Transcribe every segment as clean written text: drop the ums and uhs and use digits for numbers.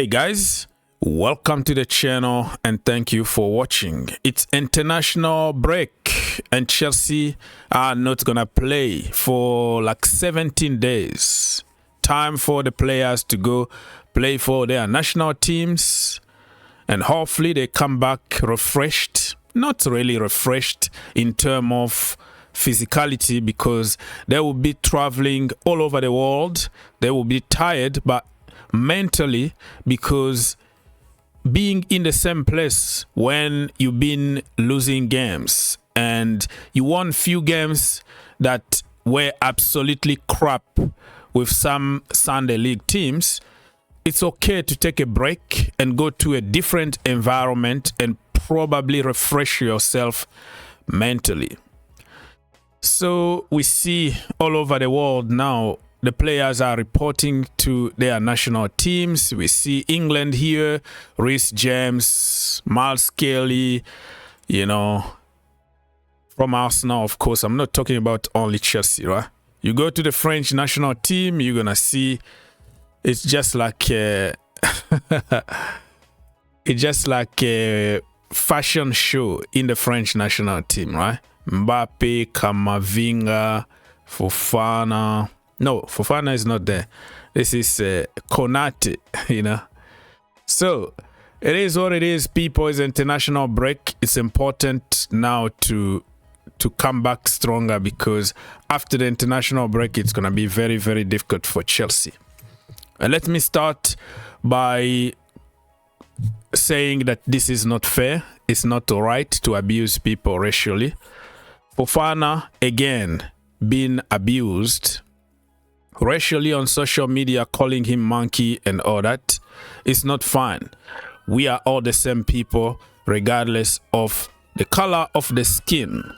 Hey guys, welcome to the channel and thank you for watching. It's international break and Chelsea are not gonna play for like 17 days. Time for the players to go play for their national teams and hopefully they come back refreshed. Not really refreshed in terms of physicality because they will be traveling all over the world. They will be tired, but mentally, because being in the same place when you've been losing games and you won few games that were absolutely crap with some Sunday league teams, it's okay to take a break and go to a different environment and probably refresh yourself mentally. So we see all over the world now the players are reporting to their national teams. We see England here, Reece James, Miles Kelly, from Arsenal, of course. I'm not talking about only Chelsea, right? You go to the French national team, you're going to see it's just like a fashion show in the French national team, right? Mbappe, Camavinga, Fofana. No, Fofana is not there. This is Konate, So, it is what it is, people. It's international break. It's important now to come back stronger because after the international break, it's going to be very, very difficult for Chelsea. And let me start by saying that this is not fair. It's not all right to abuse people racially. Fofana, again, being abused racially on social media, calling him monkey and all that, is not fine. We are all the same people regardless of the color of the skin.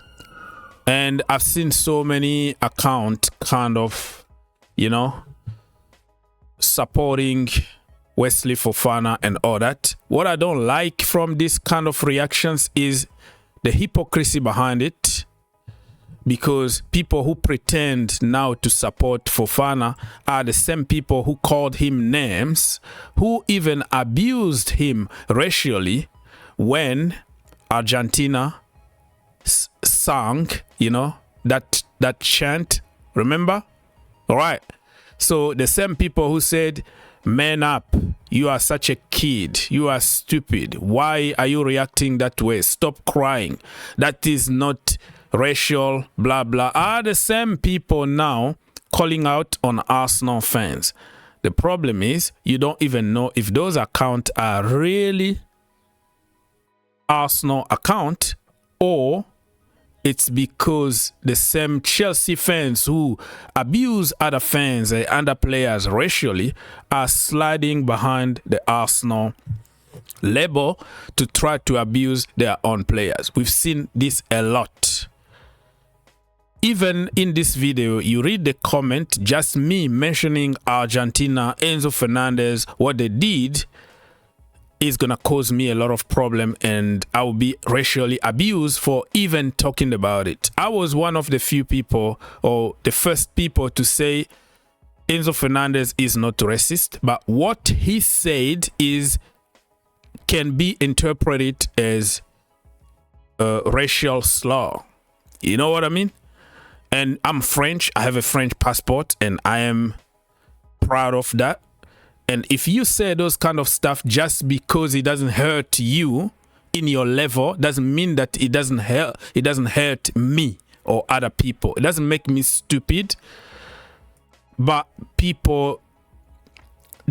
And I've seen so many accounts kind of, supporting Wesley Fofana and all that. What I don't like from this kind of reactions is the hypocrisy behind it. Because people who pretend now to support Fofana are the same people who called him names, who even abused him racially when Argentina sang, that chant. Remember? All right. So the same people who said, "Man up, you are such a kid, you are stupid. Why are you reacting that way? Stop crying. That is not racial, blah, blah," are the same people now calling out on Arsenal fans. The problem is you don't even know if those accounts are really Arsenal account or it's because the same Chelsea fans who abuse other fans and other players racially are sliding behind the Arsenal label to try to abuse their own players. We've seen this a lot. Even in this video, you read the comment, just me mentioning Argentina, Enzo Fernandez, what they did is going to cause me a lot of problem and I will be racially abused for even talking about it. I was one of the few people or the first people to say Enzo Fernandez is not racist, but what he said can be interpreted as a racial slur. You know what I mean? And I'm French. I have a French passport and I am proud of that. And if you say those kind of stuff just because it doesn't hurt you in your level, doesn't mean that it doesn't hurt me or other people. It doesn't make me stupid. But people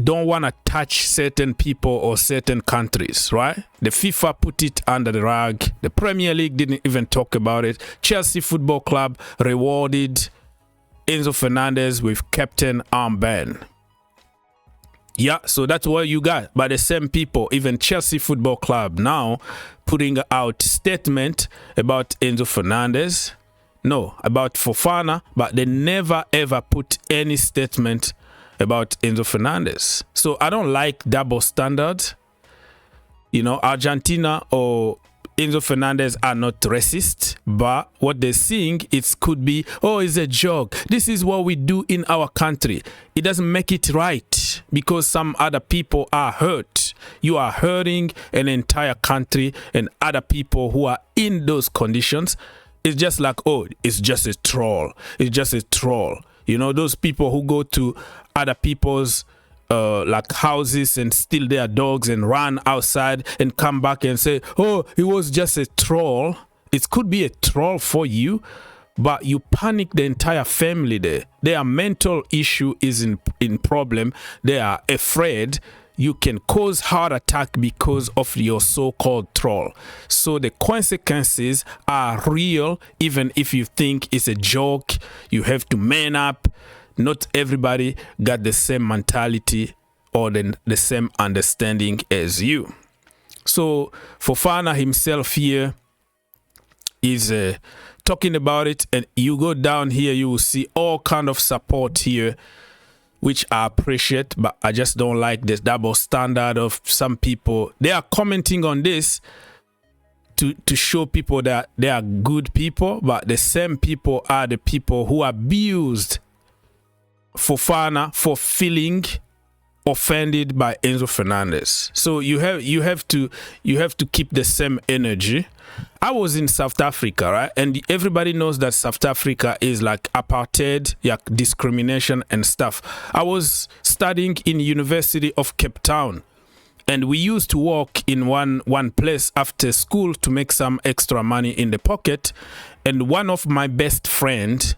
don't want to touch certain people or certain countries, right? The FIFA put it under the rug. The Premier League didn't even talk about it. Chelsea Football Club rewarded Enzo Fernandez with captain armband. Yeah, so that's what you got. But the same people, even Chelsea Football Club now putting out statement about Enzo Fernandez. No, about Fofana, but they never ever put any statement about Enzo Fernandez. So I don't like double standard. Argentina or Enzo Fernandez are not racist, but what they're seeing, it could be, oh, it's a joke. This is what we do in our country. It doesn't make it right because some other people are hurt. You are hurting an entire country and other people who are in those conditions. It's just like, oh, it's just a troll. It's just a troll. You know, those people who go to other people's like houses and steal their dogs and run outside and come back and say, oh, it was just a troll. It could be a troll for you, but you panic the entire family there. Their mental issue is in problem. They are afraid you can cause heart attack because of your so-called troll. So the consequences are real. Even if you think it's a joke, you have to man up. Not everybody got the same mentality or the same understanding as you. So Fofana himself here is talking about it, and you go down here, you will see all kind of support here, which I appreciate, but I just don't like this double standard of some people. They are commenting on this to show people that they are good people, but the same people are the people who abused Fofana for feeling offended by Enzo Fernandez. So you have to keep the same energy. I was in South Africa, right? And everybody knows that South Africa is like apartheid, like discrimination and stuff. I was studying in University of Cape Town, and we used to work in one place after school to make some extra money in the pocket. And one of my best friend,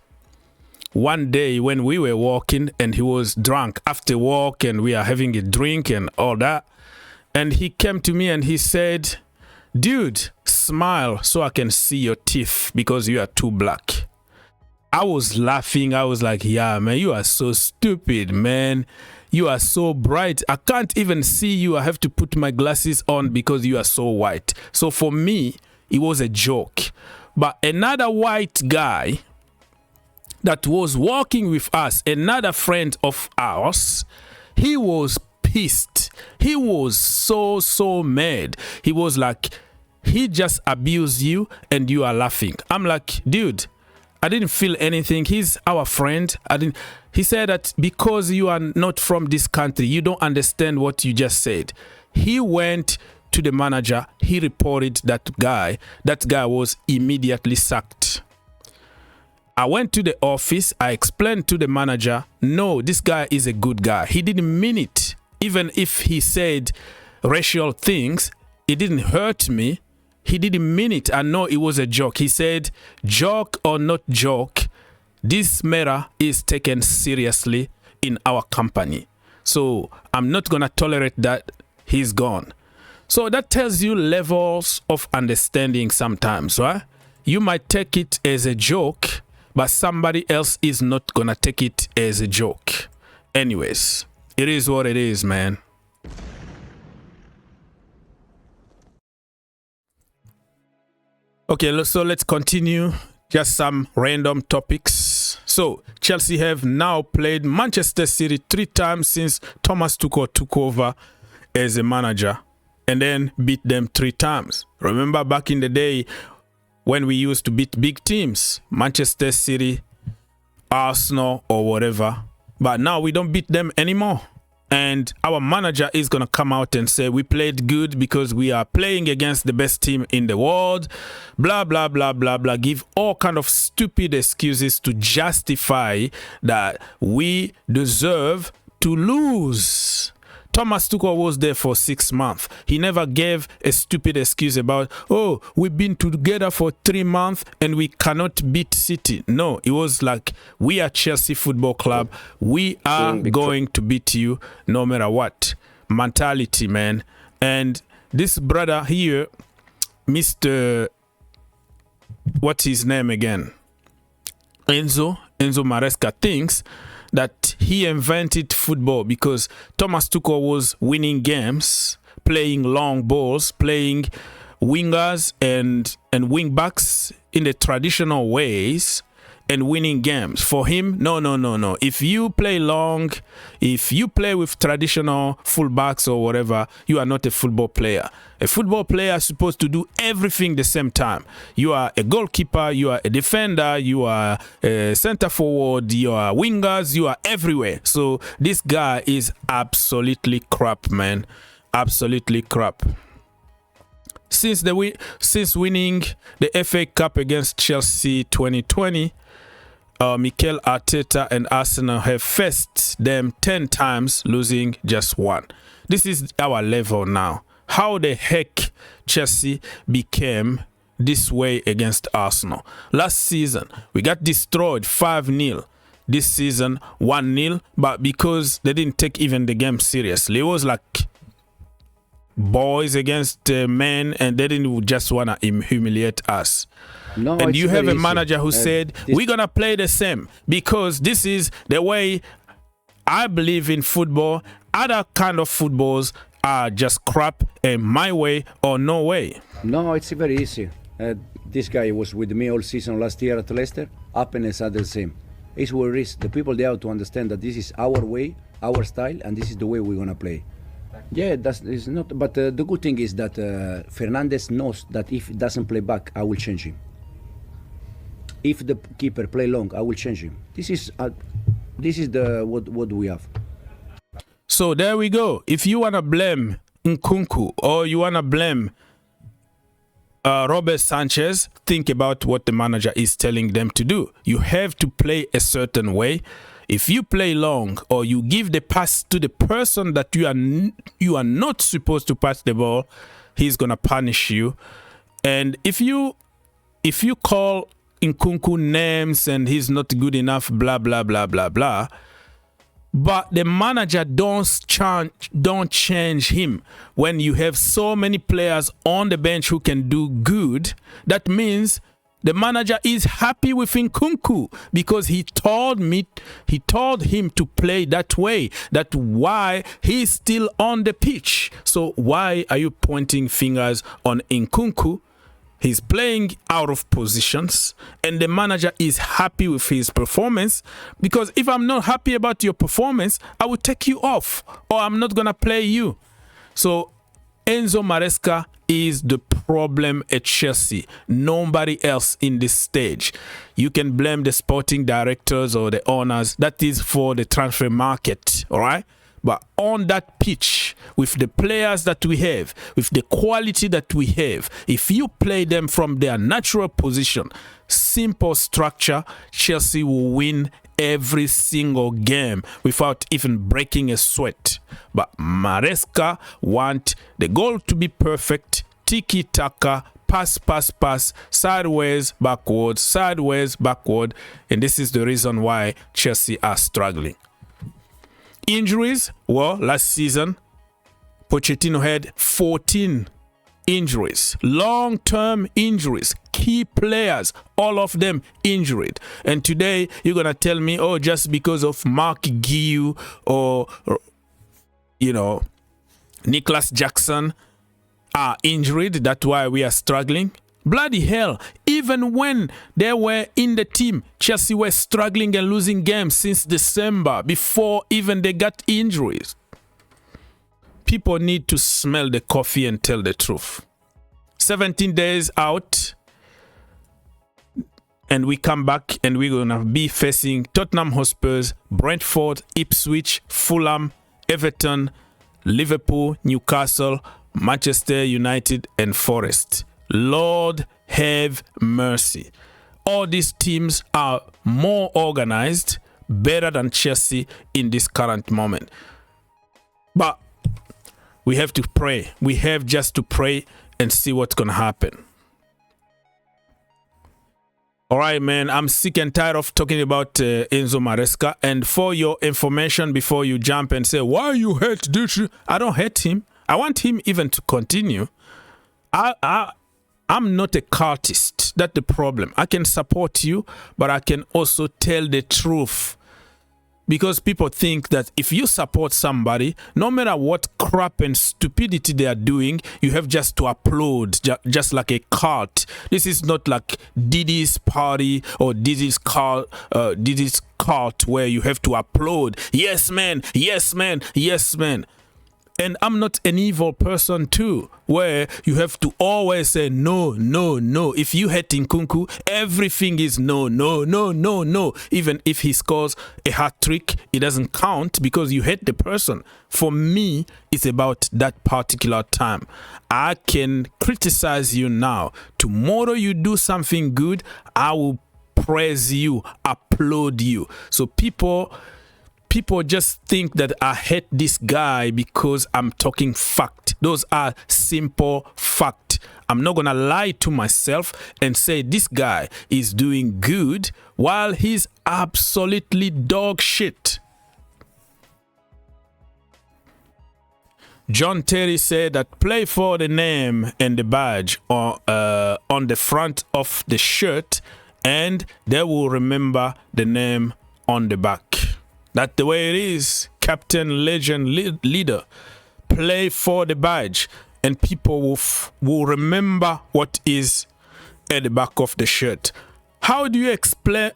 one day when we were walking and he was drunk after work and we are having a drink and all that, and he came to me and he said, dude, smile so I can see your teeth because you are too black. I was laughing. I was like, yeah, man, you are so stupid, man. You are so bright. I can't even see you. I have to put my glasses on because you are so white. So for me, it was a joke. But another white guy that was walking with us, another friend of ours, he was pissed. He was so mad. He was like, he just abused you and you are laughing. I'm like, dude, I didn't feel anything. He's our friend. He said that because you are not from this country, you don't understand what you just said. He went to the manager. He reported that guy. That guy was immediately sacked. I went to the office. I explained to the manager, no, this guy is a good guy. He didn't mean it. Even if he said racial things, it didn't hurt me. He didn't mean it. I know it was a joke. He said, joke or not joke, this matter is taken seriously in our company. So I'm not going to tolerate that. He's gone. So that tells you levels of understanding sometimes, right? You might take it as a joke, but somebody else is not going to take it as a joke. Anyways, it is what it is, man. Okay, so let's continue. Just some random topics. So, Chelsea have now played Manchester City 3 times since Thomas Tuchel took over as a manager, and then beat them 3 times. Remember back in the day when we used to beat big teams, Manchester City, Arsenal, or whatever. But now we don't beat them anymore. And our manager is going to come out and say, we played good because we are playing against the best team in the world. Blah, blah, blah, blah, blah. Give all kind of stupid excuses to justify that we deserve to lose. Thomas Tuchel was there for 6 months. He never gave a stupid excuse about, oh, we've been together for 3 months and we cannot beat City. No, it was like, we are Chelsea Football Club. We are going to beat you no matter what. Mentality, man. And this brother here, Mr. What's his name again? Enzo Maresca thinks that he invented football because Thomas Tuchel was winning games, playing long balls, playing wingers and wing backs in the traditional ways, and winning games. For him, no. If you play long, if you play with traditional fullbacks or whatever, you are not a football player. A football player is supposed to do everything the same time. You are a goalkeeper, you are a defender, you are a center forward, you are wingers, you are everywhere. So this guy is absolutely crap, man. Absolutely crap. Since winning the FA Cup against Chelsea 2020, Mikel Arteta and Arsenal have faced them 10 times, losing just one. This is our level now. How the heck Chelsea became this way against Arsenal? Last season, we got destroyed 5-0. This season, 1-0, but because they didn't take even the game seriously. It was like boys against men, and they didn't just want to humiliate us. No, and you have a manager who said, we're going to play the same because this is the way I believe in football. Other kind of footballs are just crap, and my way or no way. No, it's very easy. This guy was with me all season last year at Leicester. Happiness are the same. It's where it is. The people, they have to understand that this is our way, our style, and this is the way we're going to play. Yeah, is not. But the good thing is that Fernandes knows that if he doesn't play back, I will change him. If the keeper play long, I will change him. This is the what we have. So there we go. If you wanna blame Nkunku or you wanna blame Robert Sanchez, think about what the manager is telling them to do. You have to play a certain way. If you play long or you give the pass to the person that you are not supposed to pass the ball, he's gonna punish you. And if you call Nkunku names and he's not good enough, blah blah blah blah blah, but the manager don't change him when you have so many players on the bench who can do good. That means the manager is happy with Nkunku because he told him to play that way. That's why he's still on the pitch. So why are you pointing fingers on Nkunku? He's playing out of positions and the manager is happy with his performance, because if I'm not happy about your performance, I will take you off or I'm not going to play you. So Enzo Maresca is the problem at Chelsea. Nobody else in this stage. You can blame the sporting directors or the owners. That is for the transfer market, all right? But on that pitch, with the players that we have, with the quality that we have, if you play them from their natural position, simple structure, Chelsea will win every single game without even breaking a sweat. But Maresca want the goal to be perfect, tiki-taka, pass, sideways, backward, and this is the reason why Chelsea are struggling. Injuries, well, last season, Pochettino had 14 injuries, long-term injuries, key players, all of them injured. And today, you're going to tell me, oh, just because of Mark Guiu or, Nicholas Jackson are injured, that's why we are struggling. Bloody hell, even when they were in the team, Chelsea were struggling and losing games since December before even they got injuries. People need to smell the coffee and tell the truth. 17 days out, and we come back and we're going to be facing Tottenham Hotspurs, Brentford, Ipswich, Fulham, Everton, Liverpool, Newcastle, Manchester United, and Forest. Lord have mercy. All these teams are more organized, better than Chelsea in this current moment. But we have to pray. We have just to pray and see what's going to happen. All right, man, I'm sick and tired of talking about Enzo Maresca. And for your information, before you jump and say, why you hate this? I don't hate him. I want him even to continue. I'm not a cultist. That's the problem. I can support you, but I can also tell the truth. Because people think that if you support somebody, no matter what crap and stupidity they are doing, you have just to applaud, just like a cult. This is not like Didi's party or Didi's cult where you have to applaud. Yes, man. Yes, man. Yes, man. And I'm not an evil person too, where you have to always say no, no, no. If you hate Nkunku, everything is no, no, no, no, no. Even if he scores a hat trick, it doesn't count because you hate the person. For me, it's about that particular time. I can criticize you now. Tomorrow you do something good, I will praise you, applaud you. So people just think that I hate this guy because I'm talking fact. Those are simple fact. I'm not going to lie to myself and say this guy is doing good while he's absolutely dog shit. John Terry said that play for the name and the badge on the front of the shirt and they will remember the name on the back. That's the way it is. Captain, legend, leader. Play for the badge. And people will remember what is at the back of the shirt. How do you expect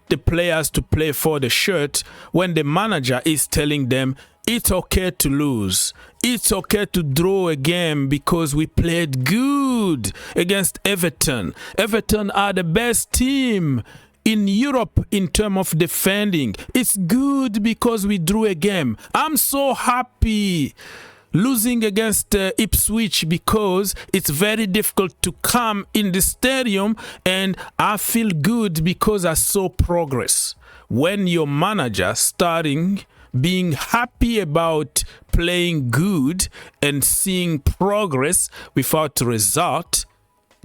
the players to play for the shirt when the manager is telling them it's okay to lose? It's okay to draw a game because we played good against Everton. Everton are the best team in Europe in terms of defending. It's good because we drew a game. I'm so happy losing against Ipswich because it's very difficult to come in the stadium, and I feel good because I saw progress. When your manager starting being happy about playing good and seeing progress without result,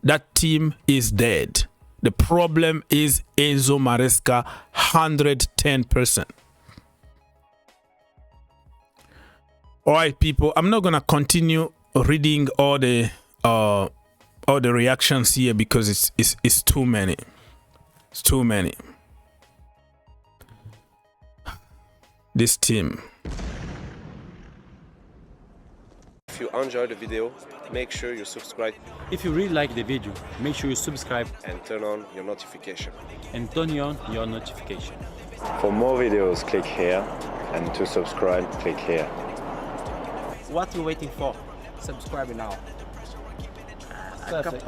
that team is dead. The problem is Enzo Maresca, 110%. All right, people, I'm not going to continue reading all the reactions here because it's too many. It's too many. This team. If you enjoyed the video, make sure you subscribe If you really like the video, make sure you subscribe and turn on your notification. and turn on your notification. For more videos, click here, and to subscribe, click here. What are you waiting for? Subscribe now. Perfect.